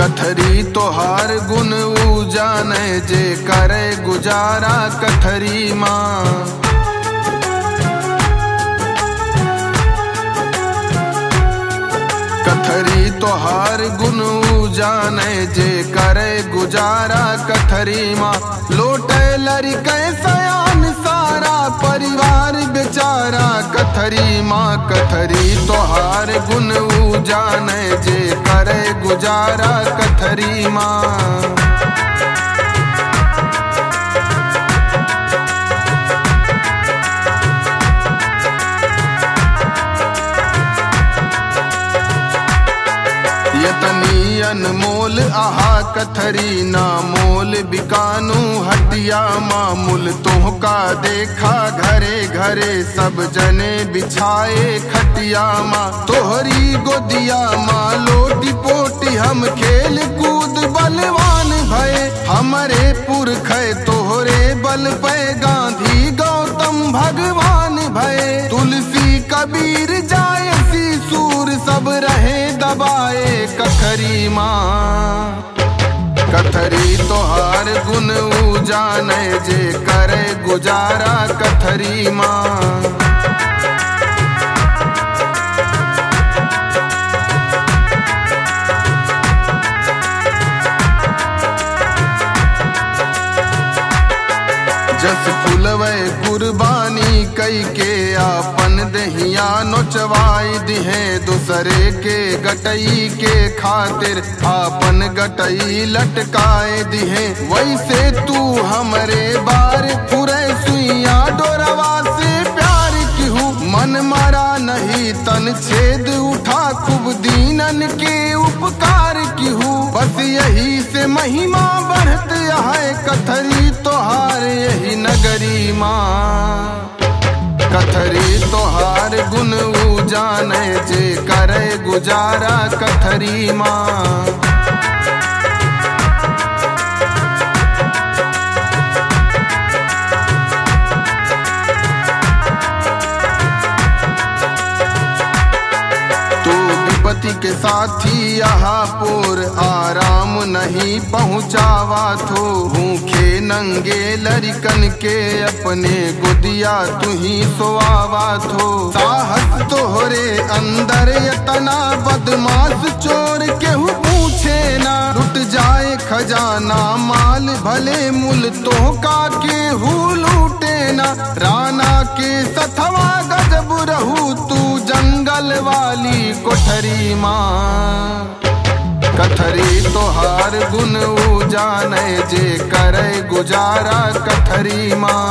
कथरी तोहार गुण ऊ जाने जे करे गुजारा कथरी माँ। कथरी तोहार गुण ऊ जाने जे करे गुजारा कथरी माँ। लोटे लड़के सयान सारा परिवार बेचारा कथरी माँ। कथरी तोहार गुण ऊ जाने जे करे गुजारा कथरी माँ। यतनी अनमोल आहा कथरी ना मोल बिकानू हटिया मामूल। तोहका देखा घरे घरे सब जने बिछाए खटिया माँ। तोहरी गोदिया माँ लोटी पोटी हम खेल कूद बलवान भये। हमारे पुरख तोहरे बल पे गांधी गौतम भगवान भये। तुलसी कबीर जायसी सूर सब रहे दबाए कथरी माँ। कथरी तोहार गुण ऊ जाने जे करे गुजारा कथरी माँ। जस फुलवे कुर्बानी कई के आपन दहिया नोचवाई दिहे। दूसरे के गटई के खातिर आपन गटई लटकाए दिहे। वैसे तू हमरे बार पुरे सुइया डोरवा से प्यार किहू। मन मारा नहीं तन छेद उठा खूब दीनन के उपकार किहू। बस यही से महिमा बढ़त है कथरी तोहार यही नगरी माँ। कथरी तोहार गुण ऊ जाने जे करे गुजारा कथरी माँ। पति के साथी यहाँ पुर आराम नहीं पहुँचावा थो। भूखे नंगे लड़कन के अपने गुदिया तू ही सोआवा थो। साहस तोहरे अंदर इतना बदमाश चोर केहू पूछे ना। लुट जाए खजाना माल भले मुल तोहका केहू लूटे ना। राना के सथवा गजब रहू तू जंगल वाली कोठरी माँ। कथरी तोहार गुण ऊ जाने जे करे गुजारा कथरी माँ।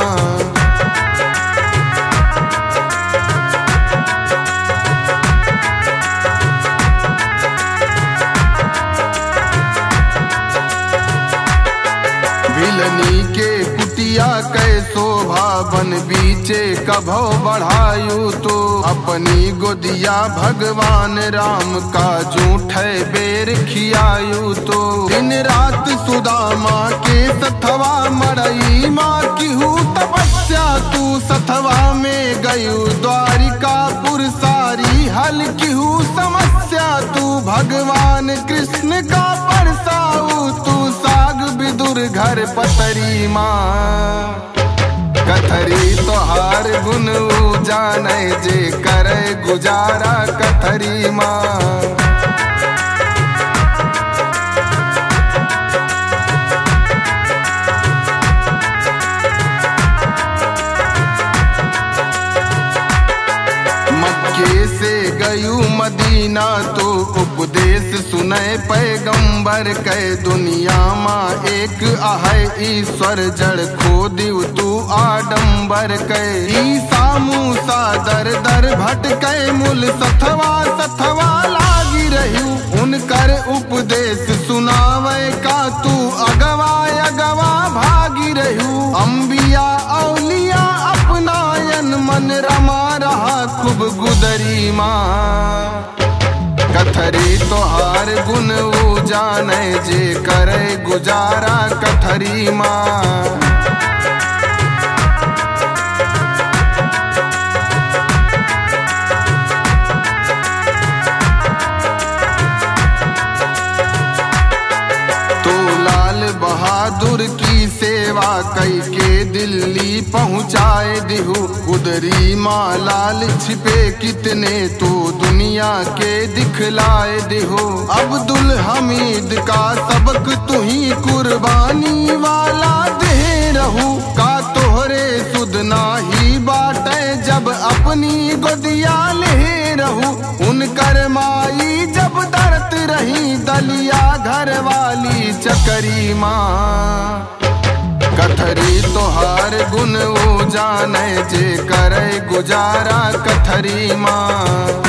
भिलनी के कुटिया कै शोभा बन बीचे कभो बढ़ायु। तो अपनी गोदिया भगवान राम का जूठे बेर खियायु। तो दिन रात सुदामा के सथवा मड़ई माँ किहू तपस्या। तू सथवा में गयु द्वारिकापुर सारी हल किहू समस्या। तू भगवान कृष्ण का परसाऊ तू साग बिदुर घर पतरी माँ। कथरी तोहार गुण ऊ जाने जे करे गुजारा कथरी माँ। मक्के से गयू मदीना तो उपदेश सुने पैगंबर के। दुनिया माँ एक आहे ईश्वर जड़ खो दिव तू आडंबर के। ईसा मूसा दर दर भटके मुल सथवा सथवा लागी रहू। उनकर उपदेश सुनावे का तू अगवा अगवा भागी रहू। अंबिया औलिया अपनायन मन रमा रहा खूब गुदरी माँ। कथरी तोहार गुण ऊ जाने जे करे गुजारा कथरी माँ। मजदूर की सेवा कई के दिल्ली पहुँचाए दिहु। उदरी माँ लाल छिपे कितने तो दुनिया के दिखलाए दिहु। अब्दुल हमीद का सबक तुही कुर्बानी वाला दे रहू। का तोहरे सुध नाही बाटे जब अपनी गोदिया ले रहू। उनकर माई जब दर्द रही दलिया घर वाली चकरी माँ। कथरी तोहार गुण वो जाने जे करे गुजारा कथरी माँ।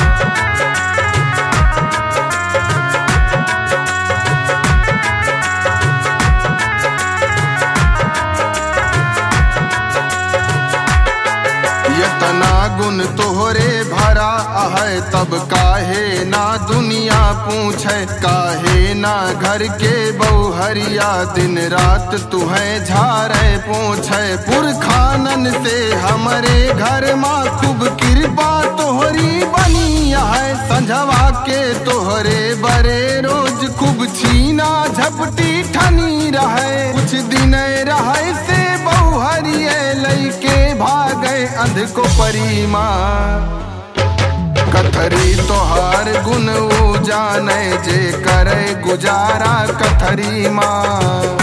यतना गुण तोहरे भरा है तब काहे ना दुनिया पूछे। काहे ना घर के बहुहरिया दिन रात तुहें झारे पूछे। पुरखानन से हमारे घर माँ खूब कृपा तोहरी बनी है। संझवा के तोहरे बरे रोज खूब छीना झपटी ठनी रहे। कुछ दिन रहे से बहुहरिये लैके भागे अंध को परिमा। कथरी तोहार गुण वो जाने जे करे गुजारा कथरी माँ।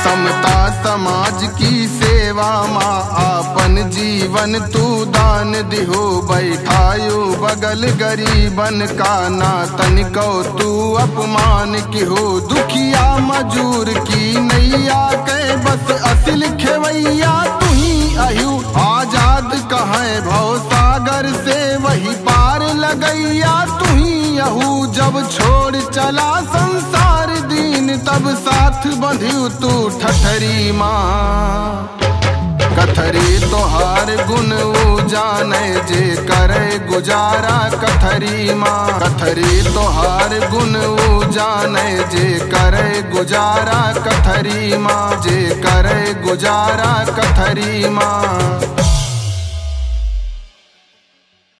समता समाज की सेवा माँ आपन जीवन तू दान दिहो। बैठायो बगल गरीबन का ना तनिको तू अपमान किहो। दुखिया मजूर की नैया के बस असिल खेवैया तुही अहियो। आजाद कहे भव सागर से वही पार लगैया तुही अहू। जब छोड़ चला संसार दीन तब साथ बंधियो तू ठठरी माँ। कथरी तोहार गुण वो जाने जे करे गुजारा कथरी माँ। कथरी तोहार गुण वो जाने जे करे गुजारा कथरी माँ। जे करे गुजारा कथरी माँ।